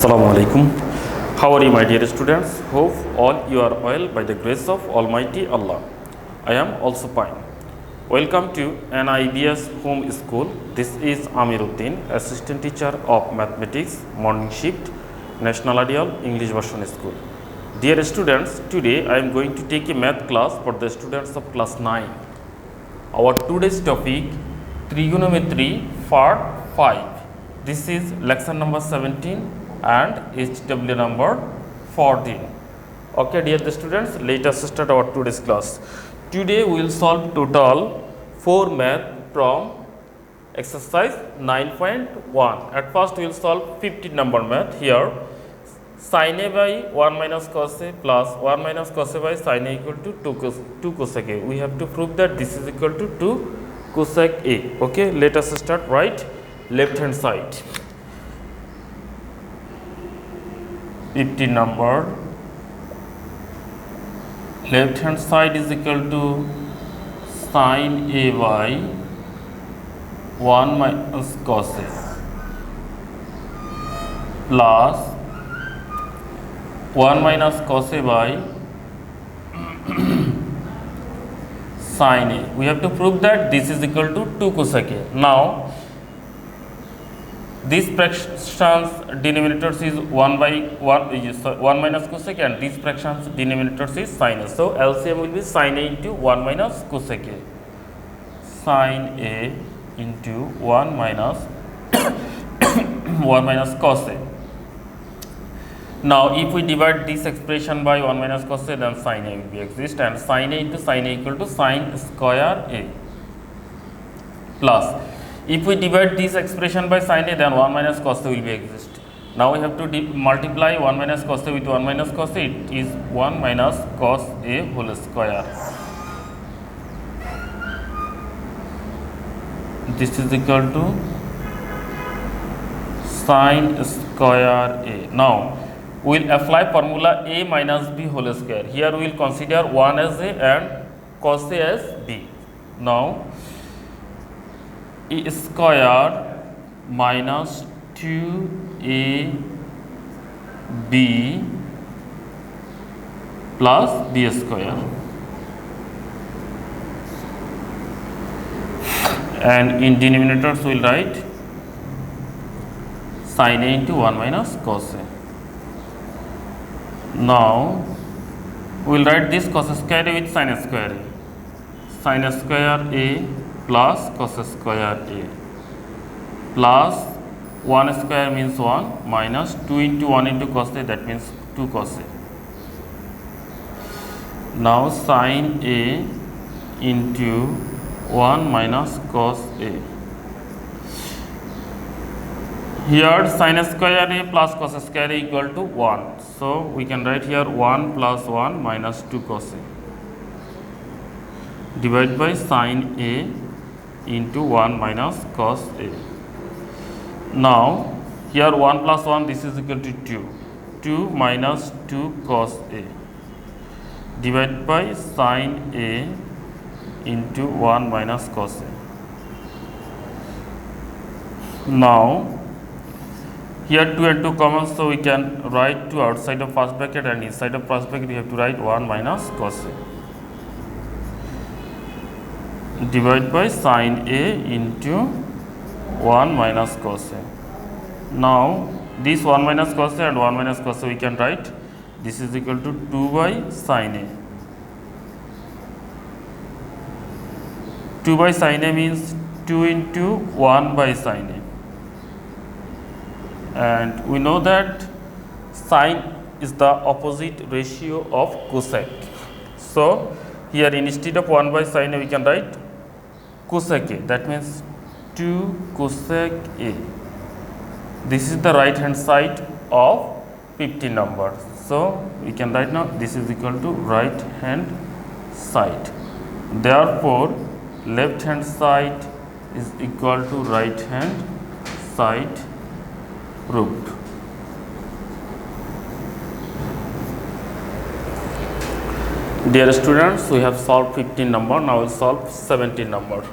Assalamu alaikum. How are you, my dear students? Hope all you are well by the grace of Almighty Allah. I am also fine. Welcome to NIBS Home School. This is Amiruddin, Assistant Teacher of Mathematics, Morning Shift, National Ideal English Version School. Dear students, today I am going to take a math class for the students of class 9. Our today's topic, trigonometry part 5. This is lesson number 17 and HW number 14. Okay, dear students, let us start our today's class. Today we will solve total 4 math from exercise 9.1. At first we will solve 15 number math. Here sin A by 1 minus cos A plus 1 minus cos A by sin A equal to 2 cosec A. We have to prove that this is equal to 2 cosec A. Okay, let us start. Right, left hand side. 15 number, left hand side is equal to sin A by 1 minus cos A plus 1 minus cos A by sin A. We have to prove that this is equal to 2 cosec A. Now this fraction's denominators is 1 minus cosec and this fraction's denominators is sin A. So LCM will be sin A into 1 minus cosec A. Sin A into 1 minus 1 minus cos A. Now if we divide this expression by 1 minus cos A, then sin A will be exist, and sin A into sin A equal to sin square A plus, if we divide this expression by sin A, then 1 minus cos A will be exist. Now we have to multiply 1 minus cos A with 1 minus cos A. It is 1 minus cos A whole square. This is equal to sin square A. Now we will apply formula A minus B whole square. Here we will consider 1 as A and cos A as B. Now A square minus 2AB plus B square, and in denominators we will write sin A into 1 minus cos A. Now we will write this cos square A with sin square A. Sin square A plus cos square A plus 1 square means 1 minus 2 into 1 into cos A, that means 2 cos A. Now sin A into 1 minus cos A. Here sin square A plus cos square A equal to 1. So we can write here 1 plus 1 minus 2 cos A divided by sin A into 1 minus cos A. Now here 1 plus 1, this is equal to 2. 2 minus 2 cos A divided by sin A into 1 minus cos A. Now here 2 and 2 common, so we can write 2 outside of first bracket, and inside of first bracket we have to write 1 minus cos A divided by sin A into 1 minus cos A. Now this 1 minus cos A and 1 minus cos A we can write, this is equal to 2 by sin A. 2 by sin A means 2 into 1 by sin A, and we know that sin is the opposite ratio of cosec. So here instead of 1 by sin A we can write cosec A, that means 2 cosec A. This is the right hand side of 15 number. So we can write now this is equal to right hand side. Therefore left hand side is equal to right hand side proved. Dear students, we have solved 15 number. Now we will solve 17 number.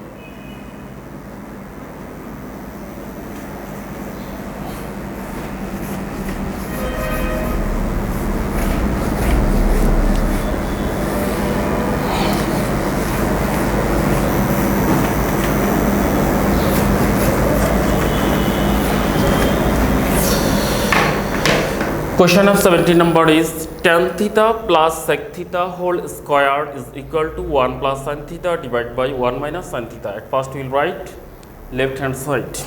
Question of 17 number is tan theta plus sec theta whole square is equal to 1 plus sin theta divided by 1 minus sin theta. At first we will write left hand side.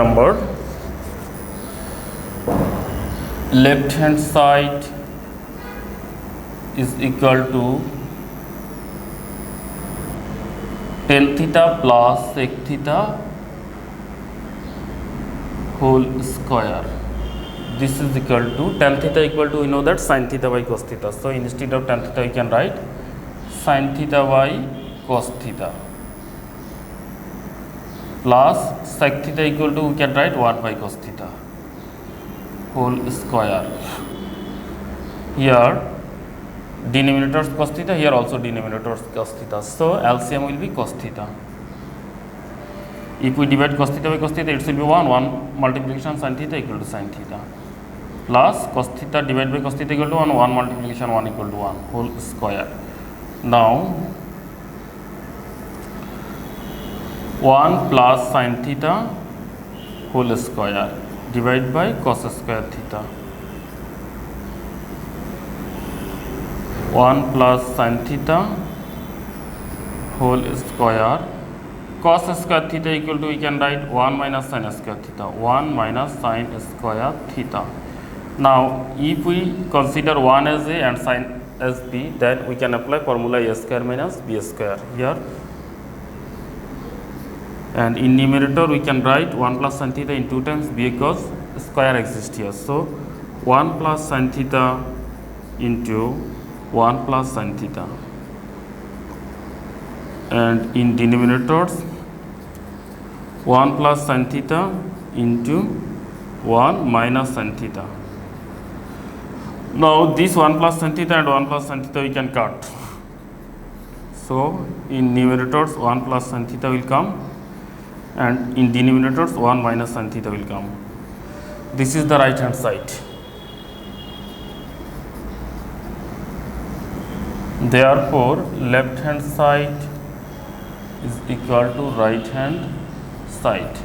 Number left hand side is equal to tan theta plus sec theta whole square. This is equal to tan theta equal to, we know that sin theta by cos theta. So instead of tan theta we can write sin theta by cos theta plus sec theta equal to, we can write 1 by cos theta whole square. Here denominators cos theta, here also denominators cos theta. So LCM will be cos theta. If we divide cos theta by cos theta, it will be 1 multiplication sin theta equal to sin theta plus cos theta divided by cos theta equal to 1 multiplication 1 equal to 1 whole square. Now 1 plus sin theta whole square divided by cos square theta. 1 plus sin theta whole square cos square theta equal to, we can write 1 minus sin square theta, 1 minus sin square theta. Now if we consider 1 as A and sin as B, then we can apply formula A square minus B square here. And in numerator we can write 1 plus sin theta in 2 times because square exists here. So 1 plus sin theta into 1 plus sin theta, and in denominators 1 plus sin theta into 1 minus sin theta. Now this 1 plus sin theta and 1 plus sin theta we can cut. So in numerators 1 plus sin theta will come, and in denominators 1 minus sin theta will come. This is the right hand side. Therefore left hand side is equal to right hand side.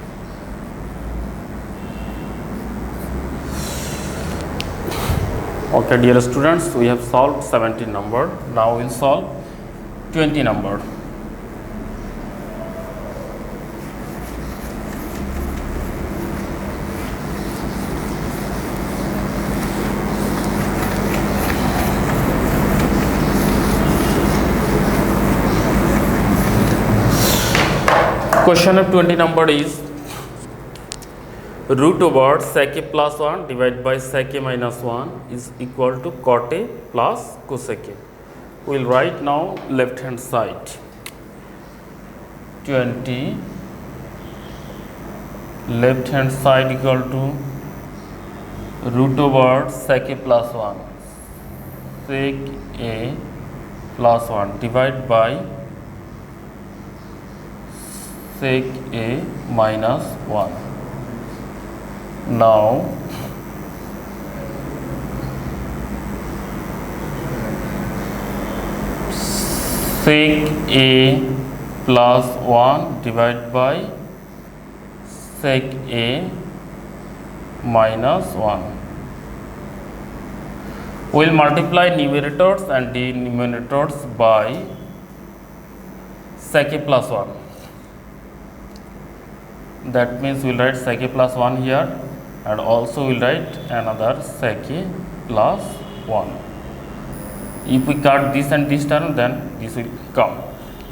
Okay dear students, we have solved 17 number. Now we will solve 20 number. Question of 20 number is root over sec a plus 1 divided by sec a minus 1 is equal to cot a plus cosec a. We will write now left hand side. 20 left hand side equal to root over sec a plus 1 sec a plus 1 divided by sec a minus 1. Now sec a plus 1 divided by sec a minus 1. We will multiply numerators and denominators by sec a plus 1. That means we will write sec a plus 1 here, and also we will write another sec a plus 1. If we cut this and this term, then this will come.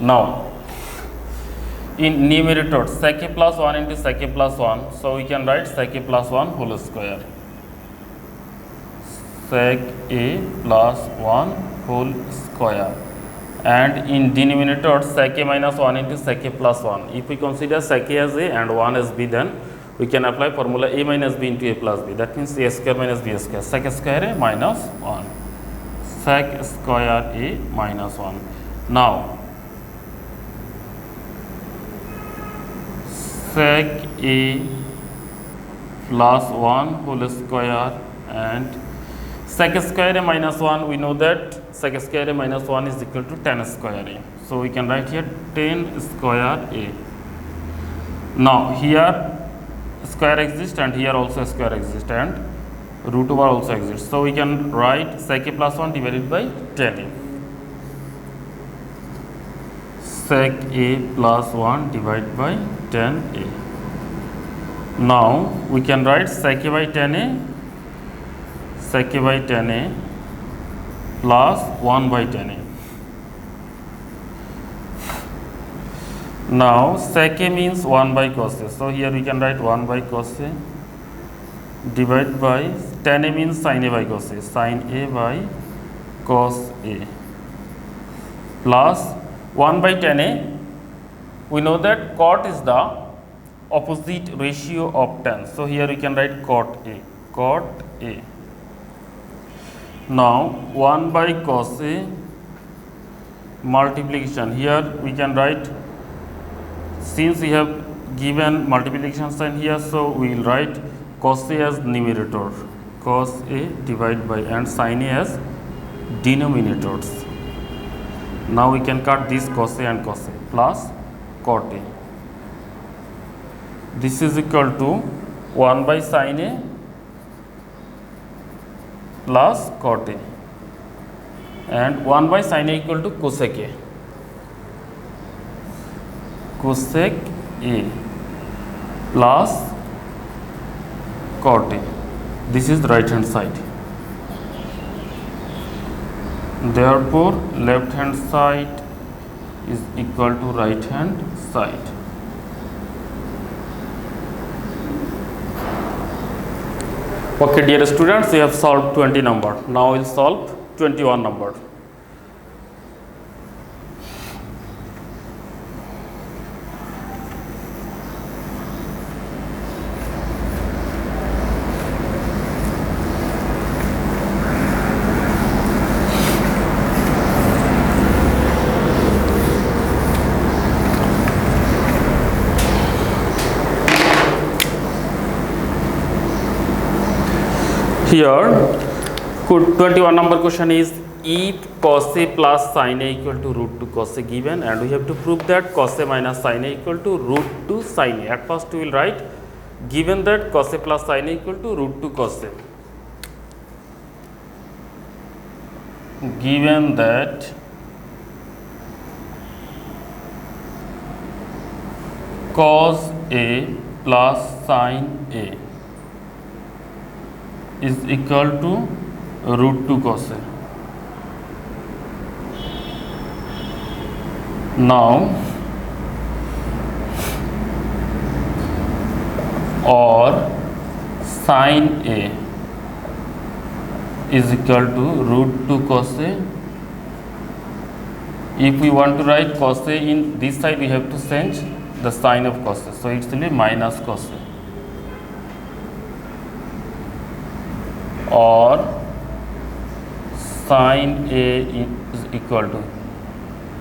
Now in numerator sec a plus 1 into sec a plus 1, so we can write sec a plus 1 whole square, sec a plus 1 whole square. And in denominator sec a minus 1 into sec a plus 1. If we consider sec a as a and 1 as b, then we can apply formula a minus b into a plus b. That means a square minus b square, sec square a minus 1, sec square a minus 1. Now sec a plus 1 whole square and sec square a minus 1, we know that sec square a minus 1 is equal to tan square a. So we can write here tan square a. Now here square exists and here also square exists and root over also exists. So we can write sec a plus 1 divided by tan a. Sec a plus 1 divided by tan a. Now we can write sec a by tan a, sec a by tan a plus 1 by tan a. Now sec a means 1 by cos a. So here we can write 1 by cos a divided by tan a means sin a by cos a, sin a by cos a plus 1 by tan a. We know that cot is the opposite ratio of tan. So here we can write cot a, cot a. Now 1 by cos a multiplication. Here we can write, since we have given multiplication sign here, so we will write cos a as numerator, cos a divided by, and sin a as denominators. Now we can cut this cos a and cos a plus cot a. This is equal to 1 by sin a plus cot a, and 1 by sin a equal to cosec a, cosec a plus cot a. This is the right hand side. Therefore left hand side is equal to right hand side. Okay, dear students, we have solved 20 number. Now we'll solve 21 number. Here 21 number question is, if cos a plus sin a equal to root 2 cos a given, and we have to prove that cos a minus sin a equal to root 2 sin a. At first we will write, given that cos a plus sin a equal to root 2 cos a, given that cos a plus sin a is equal to root 2 cos a. Now or sin a is equal to root 2 cos a. If we want to write cos a in this side, we have to change the sign of cos a, so it will be minus cos a. Or sin a is equal to,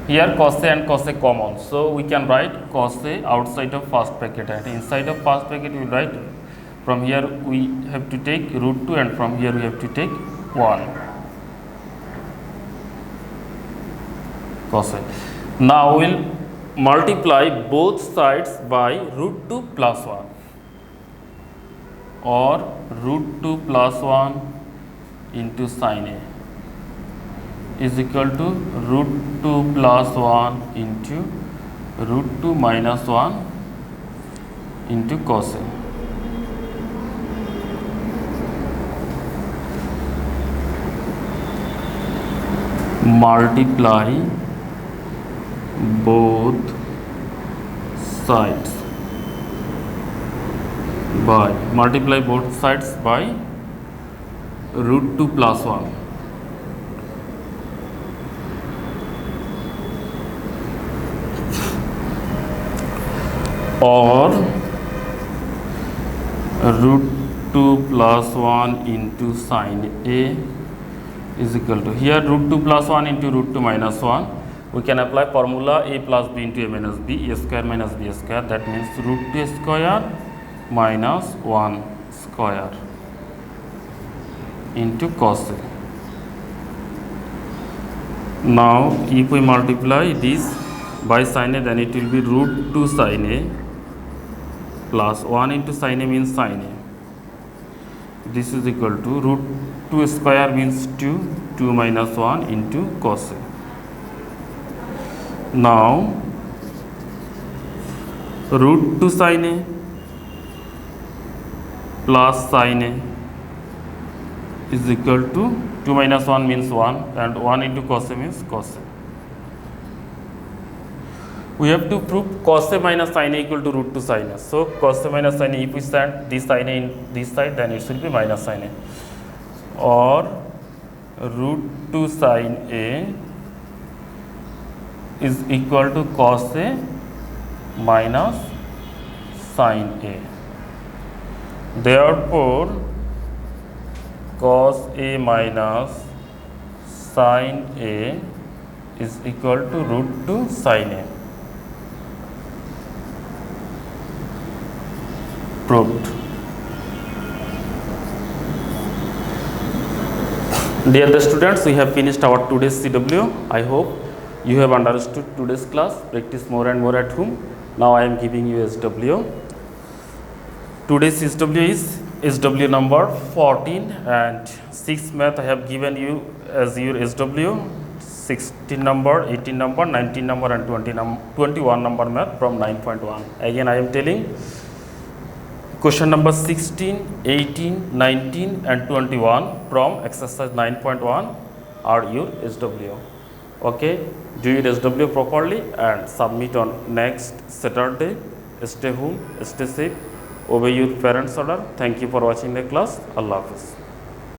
here cos a and cos a common, so we can write cos a outside of first bracket, and inside of first bracket we write, from here we have to take root 2 and from here we have to take 1 cos a. Now we will multiply both sides by root 2 plus 1, or root 2 plus 1 into sin a is equal to root 2 plus 1 into root 2 minus 1 into cos a. Multiply both sides by root 2 plus 1, or root 2 plus 1 into sin a is equal to, here root 2 plus 1 into root 2 minus 1, we can apply formula a plus b into a minus b, a square minus b square, that means root 2 square minus 1 square. into cos A. Now if we multiply this by sin A, then it will be root 2 sin A plus 1 into sin A means sin A. This is equal to root 2 square means 2, 2 minus 1 into cos A. Now root 2 sin A plus sin A is equal to 2 minus 1 means 1 and 1 into cos A means cos A. We have to prove cos A minus sin A equal to root 2 sin A. So cos A minus sin A, if we stand this sin A in this side, then it should be minus sin A, or root 2 sin A is equal to cos A minus sin A. Therefore cos A minus sin A is equal to root 2 sin A. Proved. Dear students, we have finished our today's CW. I hope you have understood today's class. Practice more and more at home. Now I am giving you SW. Today's SW is SW number 14 and 6 math I have given you as your SW. 16 number, 18 number, 19 number and 21 number math from 9.1. Again I am telling, question number 16, 18, 19 and 21 from exercise 9.1 are your SW. Okay, do your SW properly and submit on next Saturday. Stay home, stay safe, obey your parents' order. Thank you for watching the class. Allah Hafiz.